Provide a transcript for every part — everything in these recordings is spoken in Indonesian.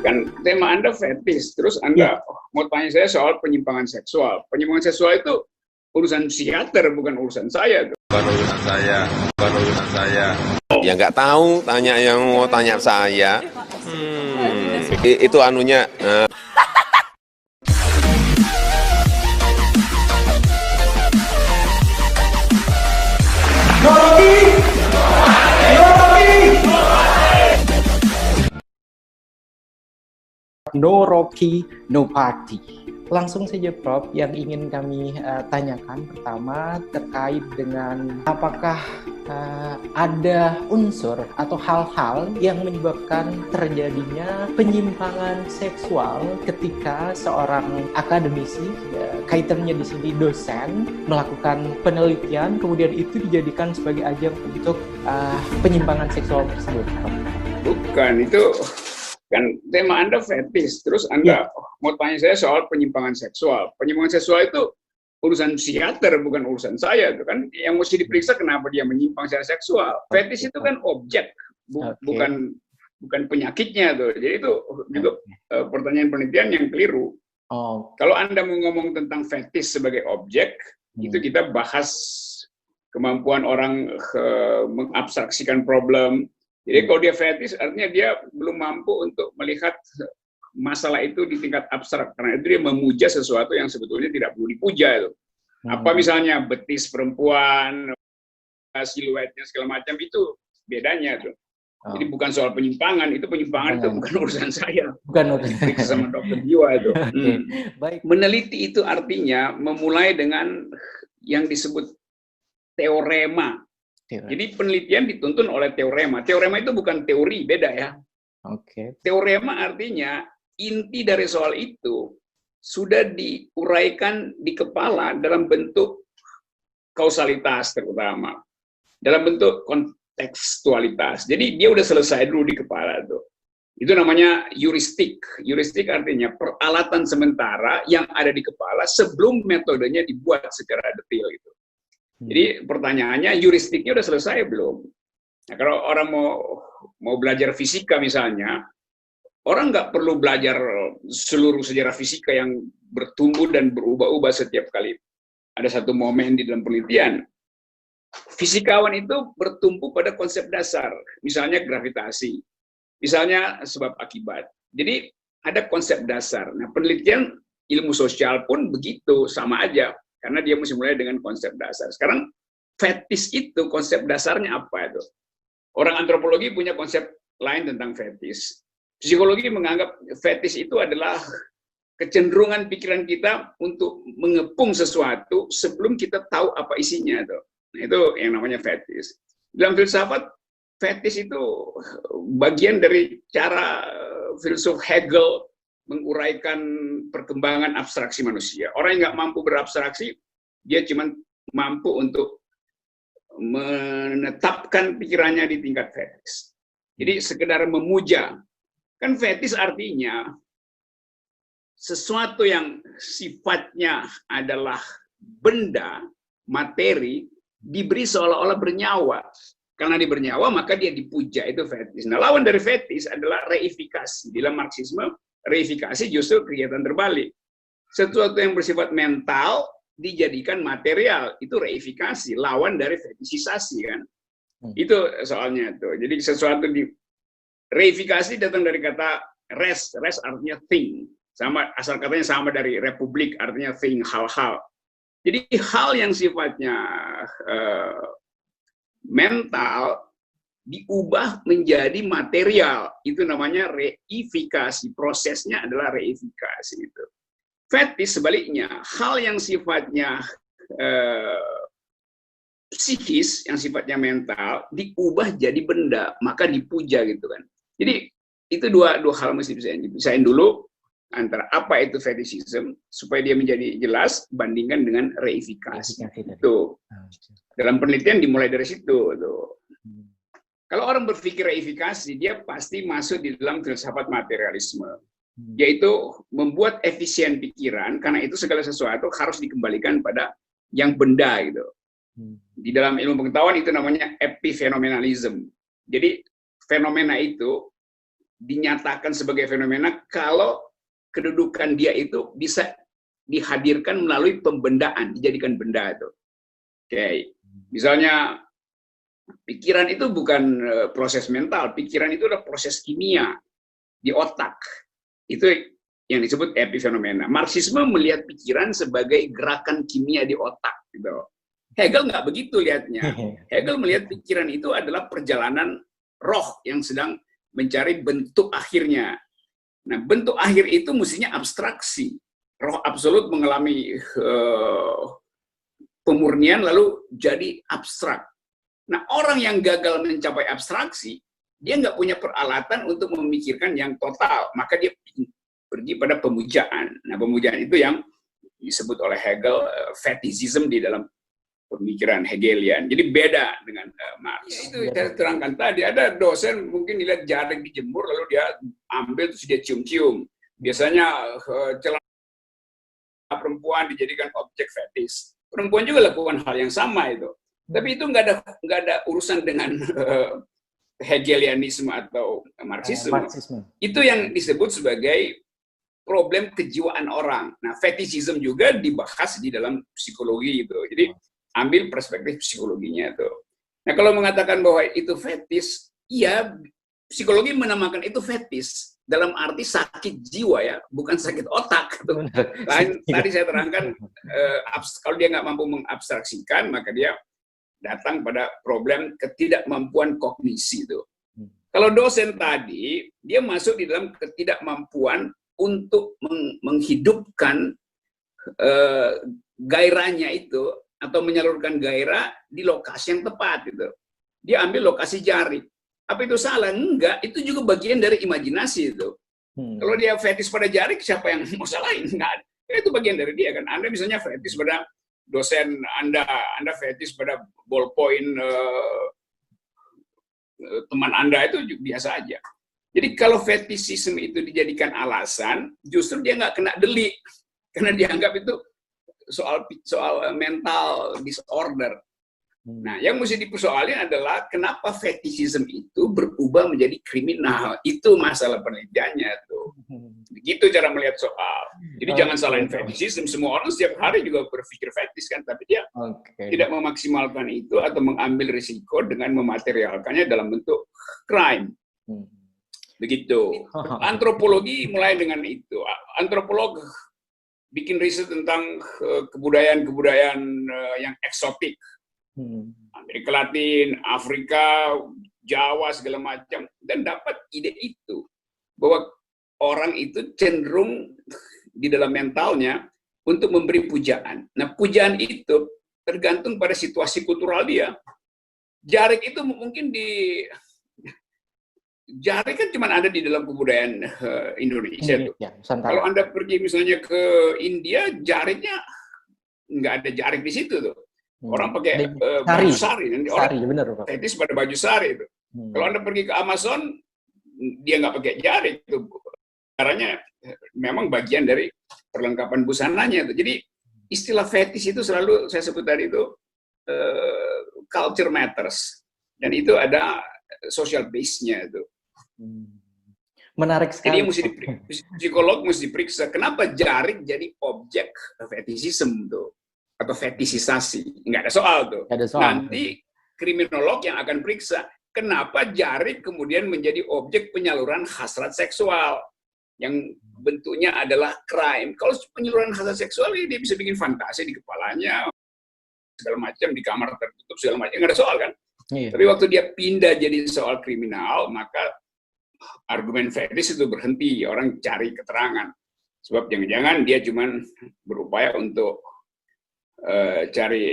Kan tema Anda fetis, terus Anda mau tanya saya soal penyimpangan seksual. Penyimpangan seksual itu urusan psikiater, bukan urusan saya. Bukan urusan saya, bukan urusan saya. Ya nggak tahu, tanya yang mau tanya saya. Itu anunya. No Rocky, no party. Langsung saja Prof, yang ingin kami tanyakan pertama terkait dengan apakah ada unsur atau hal-hal yang menyebabkan terjadinya penyimpangan seksual ketika seorang akademisi, kaitannya di sini dosen, melakukan penelitian, kemudian itu dijadikan sebagai ajang untuk penyimpangan seksual tersebut, Prof. Bukan, itu kan tema Anda fetis, terus Anda mau tanya saya soal penyimpangan seksual. Penyimpangan seksual itu urusan psikiater, bukan urusan saya. Itu kan yang mesti diperiksa kenapa dia menyimpang secara seksual. Fetis itu kan objek, bukan penyakitnya tuh. Jadi itu juga pertanyaan penelitian yang keliru. Kalau Anda mau ngomong tentang fetis sebagai objek, itu kita bahas kemampuan orang mengabstraksikan problem. Jadi kalau dia fetis, artinya dia belum mampu untuk melihat masalah itu di tingkat abstrak. Karena itu dia memuja sesuatu yang sebetulnya tidak perlu dipuja. Apa misalnya betis perempuan, siluetnya segala macam, itu bedanya tuh. Jadi bukan soal penyimpangan, itu penyimpangan itu bukan urusan saya. Bukan urusan periksa sama dokter jiwa itu. Baik. Meneliti itu artinya memulai dengan yang disebut teorema. Jadi penelitian dituntun oleh teorema. Teorema itu bukan teori, beda ya. Teorema artinya inti dari soal itu sudah diuraikan di kepala dalam bentuk kausalitas terutama, dalam bentuk kontekstualitas. Jadi dia udah selesai dulu di kepala itu. Itu namanya heuristik. Heuristik artinya peralatan sementara yang ada di kepala sebelum metodenya dibuat secara detail itu. Jadi pertanyaannya, heuristiknya udah selesai belum? Nah, kalau orang mau belajar fisika misalnya, orang nggak perlu belajar seluruh sejarah fisika yang bertumbuh dan berubah-ubah setiap kali ada satu momen di dalam penelitian. Fisikawan itu bertumbuh pada konsep dasar, misalnya gravitasi, misalnya sebab akibat. Jadi ada konsep dasar. Nah, penelitian ilmu sosial pun begitu, sama aja. Karena dia mesti mulai dengan konsep dasar. Sekarang fetis itu konsep dasarnya apa itu? Orang antropologi punya konsep lain tentang fetis. Psikologi menganggap fetis itu adalah kecenderungan pikiran kita untuk mengepung sesuatu sebelum kita tahu apa isinya itu. Nah, itu yang namanya fetis. Dalam filsafat, fetis itu bagian dari cara filsuf Hegel menguraikan perkembangan abstraksi manusia. Orang yang nggak mampu berabstraksi, dia cuma mampu untuk menetapkan pikirannya di tingkat fetis. Jadi sekedar memuja. Kan fetis artinya sesuatu yang sifatnya adalah benda, materi, diberi seolah-olah bernyawa. Karena dia bernyawa, maka dia dipuja, itu fetis. Nah, lawan dari fetis adalah reifikasi. Dalam Marxisme, reifikasi justru kegiatan terbalik. Sesuatu yang bersifat mental dijadikan material, itu reifikasi, lawan dari fetisisasi kan. Itu soalnya tuh. Jadi sesuatu di reifikasi datang dari kata res artinya thing. Sama asal katanya sama dari republik artinya thing, hal-hal. Jadi hal yang sifatnya mental diubah menjadi material, itu namanya reifikasi. Prosesnya adalah reifikasi itu. Fetis sebaliknya, hal yang sifatnya psikis, yang sifatnya mental, diubah jadi benda, maka dipuja gitu kan. Jadi itu dua hal mesti dipisahin dulu antara apa itu fetishism supaya dia menjadi jelas, bandingkan dengan reifikasi. Itu dalam penelitian dimulai dari situ tuh. Kalau orang berpikir reifikasi, dia pasti masuk di dalam filsafat materialisme, yaitu membuat efisien pikiran, karena itu segala sesuatu harus dikembalikan pada yang benda gitu. Di dalam ilmu pengetahuan itu namanya epifenomenalism. Jadi fenomena itu dinyatakan sebagai fenomena kalau kedudukan dia itu bisa dihadirkan melalui pembendaan, dijadikan benda itu. Oke, misalnya pikiran itu bukan proses mental, pikiran itu adalah proses kimia di otak. Itu yang disebut epifenomena. Marxisme melihat pikiran sebagai gerakan kimia di otak. Gitu. Hegel nggak begitu lihatnya. Hegel melihat pikiran itu adalah perjalanan roh yang sedang mencari bentuk akhirnya. Nah, bentuk akhir itu mestinya abstraksi. Roh absolut mengalami pemurnian lalu jadi abstrak. Nah, orang yang gagal mencapai abstraksi, dia nggak punya peralatan untuk memikirkan yang total. Maka dia pergi pada pemujaan. Nah, pemujaan itu yang disebut oleh Hegel fetishism di dalam pemikiran Hegelian. Jadi beda dengan Marx. Ya, itu saya terangkan tadi. Ada dosen mungkin dilihat jaring dijemur, lalu dia ambil terus dia cium-cium. Biasanya celana perempuan dijadikan objek fetis. Perempuan juga lakukan hal yang sama itu. Tapi itu nggak ada urusan dengan Hegelianisme atau Marxisme. Itu yang disebut sebagai problem kejiwaan orang. Nah, fetishism juga dibahas di dalam psikologi itu. Jadi ambil perspektif psikologinya itu. Nah, kalau mengatakan bahwa itu fetis, iya, psikologi menamakan itu fetis dalam arti sakit jiwa ya, bukan sakit otak. Tadi saya terangkan, kalau dia nggak mampu mengabstraksikan, maka dia datang pada problem ketidakmampuan kognisi itu. Kalau dosen tadi, dia masuk di dalam ketidakmampuan untuk menghidupkan gairahnya itu, atau menyalurkan gairah di lokasi yang tepat gitu. Dia ambil lokasi jari. Apa itu salah? Enggak, itu juga bagian dari imajinasi itu. Kalau dia fetis pada jari, siapa yang mau salahin? Enggak. Itu bagian dari dia kan. Anda misalnya fetis pada dosen Anda fetis pada ballpoint teman Anda, itu biasa aja. Jadi kalau fetishisme itu dijadikan alasan, justru dia nggak kena delik karena dianggap itu soal mental disorder. Nah, yang mesti dipersoalin adalah kenapa fetishisme itu berubah menjadi kriminal. Itu masalah penelitiannya tuh. Begitu cara melihat soal. Jadi jangan salahin fetishisme. Semua orang setiap hari juga berpikir fetis kan, tapi dia tidak memaksimalkan itu atau mengambil risiko dengan mematerialkannya dalam bentuk crime. Begitu. Antropologi mulai dengan itu. Antropolog bikin riset tentang kebudayaan-kebudayaan yang eksotik. Amerika Latin, Afrika, Jawa, segala macam. Dan dapat ide itu. Bahwa orang itu cenderung di dalam mentalnya untuk memberi pujaan. Nah, pujaan itu tergantung pada situasi kultural dia. Jarik itu mungkin jarik kan cuma ada di dalam kebudayaan Indonesia tuh. Ya, kalau Anda pergi misalnya ke India, jariknya nggak ada jarik di situ tuh. Orang pakai baju sari. Orang fetis pada baju sari itu. Kalau Anda pergi ke Amazon, dia nggak pakai jarik itu. Caranya memang bagian dari perlengkapan busananya itu. Jadi istilah fetis itu selalu saya sebut tadi itu culture matters. Dan itu ada social base-nya itu. Menarik sekali. Jadi psikolog mesti diperiksa kenapa jarik jadi objek fetishisme tuh atau fetisisasi. Nggak ada soal tuh. Nanti kriminolog yang akan periksa kenapa jarik kemudian menjadi objek penyaluran hasrat seksual yang bentuknya adalah crime. Kalau penyaluran hasrat seksual ini dia bisa bikin fantasi di kepalanya segala macam, di kamar tertutup segala macam, nggak ada soal kan. Iya. Tapi waktu dia pindah jadi soal kriminal, maka argumen fetis itu berhenti, orang cari keterangan. Sebab jangan-jangan dia cuma berupaya untuk cari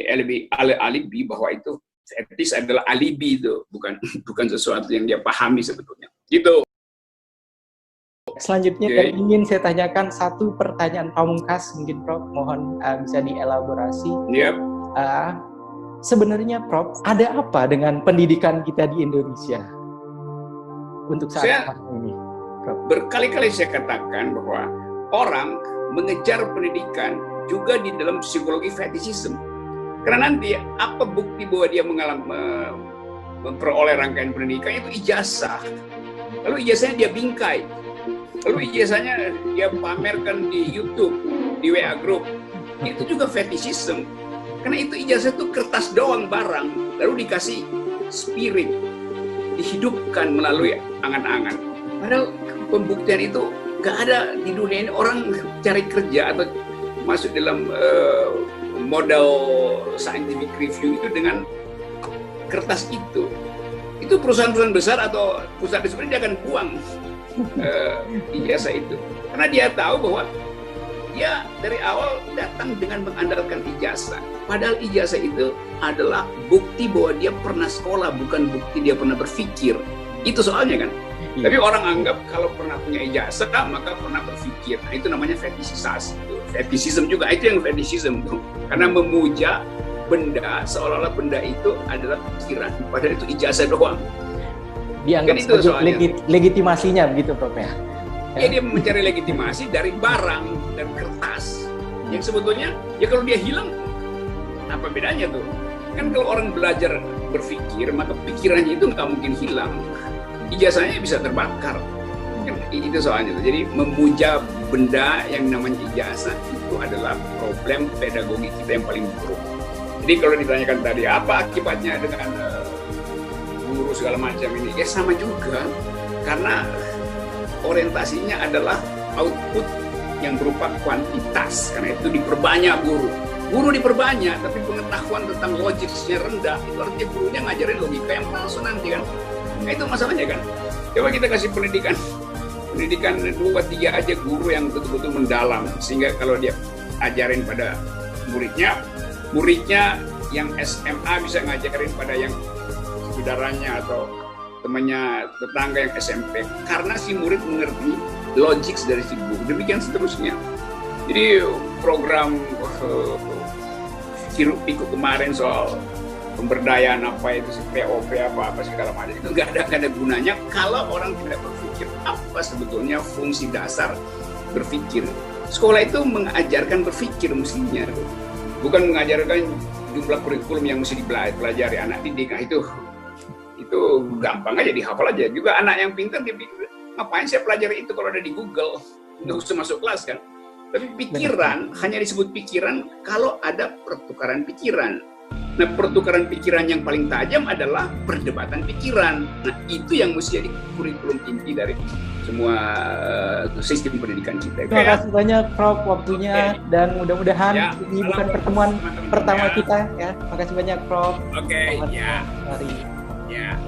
alibi bahwa itu fetis adalah alibi itu, bukan sesuatu yang dia pahami sebetulnya. Gitu. Selanjutnya ingin saya tanyakan satu pertanyaan pamungkas, mungkin Prof, mohon bisa dielaborasi. Yep. Sebenarnya Prof, ada apa dengan pendidikan kita di Indonesia untuk saat ini? Prof. Berkali-kali saya katakan bahwa orang mengejar pendidikan juga di dalam psikologi fetishisme. Karena nanti apa bukti bahwa dia memperoleh rangkaian pendidikan itu ijazah. lalu ijazahnya dia bingkai, lalu ijazahnya dia pamerkan di YouTube, di WA Group. Itu juga fetishism, karena itu ijazah itu kertas doang barang, lalu dikasih spirit, dihidupkan melalui angan-angan. Padahal pembuktian itu nggak ada di dunia ini. Orang cari kerja atau masuk dalam modal scientific review itu dengan kertas itu. Itu perusahaan-perusahaan besar atau pusat riset dia akan buang ijazah itu, karena dia tahu bahwa dia dari awal datang dengan mengandalkan ijazah. Padahal ijazah itu adalah bukti bahwa dia pernah sekolah, bukan bukti dia pernah berpikir. Itu soalnya kan. Tapi orang anggap kalau pernah punya ijazah maka pernah berpikir. Nah, itu namanya fetishisasi. Fetishism juga, itu yang fetishism tuh. Karena memuja benda seolah-olah benda itu adalah pikiran, padahal itu ijazah doang. Dianggap kan sebagai legitimasinya begitu, Prof. Ya, dia mencari legitimasi dari barang dan kertas yang sebetulnya ya kalau dia hilang apa bedanya tuh? Kan kalau orang belajar berpikir maka pikirannya itu nggak mungkin hilang, ijazahnya bisa terbakar. Kan itu soalnya tuh. Jadi memuja benda yang namanya ijazah itu adalah problem pedagogi kita yang paling buruk. Jadi kalau ditanyakan tadi apa akibatnya dengan guru segala macam ini, ya sama juga, karena orientasinya adalah output yang berupa kuantitas. Karena itu diperbanyak guru diperbanyak, tapi pengetahuan tentang logiknya rendah. Itu artinya gurunya ngajarin logika yang palsu nanti kan. Nah, itu masalahnya kan. Coba kita kasih pendidikan 2-3 aja guru yang betul-betul mendalam, sehingga kalau dia ajarin pada muridnya yang SMA bisa ngajarin pada yang saudaranya atau temannya, tetangga yang SMP, karena si murid mengerti logik dari si guru. Demikian seterusnya. Jadi program Hiruk-Pikuk kemarin soal pemberdayaan apa itu POP apa segala macam itu nggak ada gunanya kalau orang tidak berpikir apa sebetulnya fungsi dasar berpikir. Sekolah itu mengajarkan berpikir mestinya, bukan mengajarkan jumlah kurikulum yang mesti dipelajari anak didik. Nah, itu gampang aja dihafal aja. Juga anak yang pintar dia pikir, ngapain saya pelajari itu kalau ada di Google, nggak usah masuk kelas kan. Tapi pikiran hanya disebut pikiran kalau ada pertukaran pikiran. Nah, pertukaran pikiran yang paling tajam adalah perdebatan pikiran. Nah, itu yang mesti jadi kurikulum inti dari semua sistem pendidikan kita. Terima kasih banyak, Prof, waktunya. Dan mudah-mudahan ya, ini bukan pertemuan pertama kita ya. Terima kasih banyak, Prof. Oke, ya. Mari. Ya.